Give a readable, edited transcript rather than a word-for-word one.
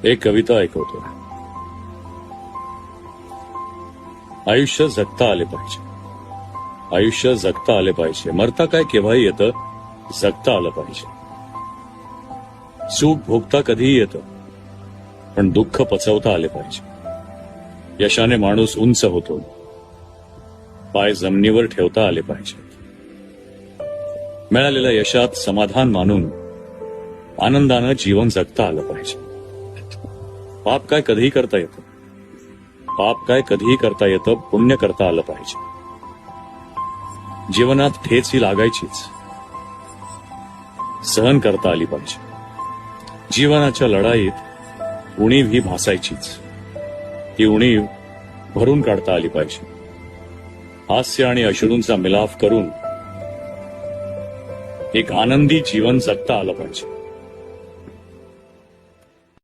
एक कविता ऐकवतो. आयुष्य जगता आले पाहिजे. आयुष्य जगता आले पाहिजे. मरता काय केव्हाही येतं, जगता आलं पाहिजे. सुख भोगता कधीही येतं, पण दुःख पचवता आले पाहिजे. यशाने माणूस उंच होतो, पाय जमिनीवर ठेवता आले पाहिजे. मिळालेल्या यशात समाधान मानून आनंदानं जीवन जगता आलं पाहिजे. पाप काय कधीही करता येतं, पाप काय कधीही करता येतं, पुण्य करता आलं पाहिजे. जीवनात ठेच ही लागायचीच, सहन करता आली पाहिजे. जीवनाच्या लढाईत उणीव ही भासायचीच, ती उणीव भरून काढता आली पाहिजे. हास्य आणि अश्रूंचा मिलाफ करून एक आनंदी जीवन जगता आलं पाहिजे.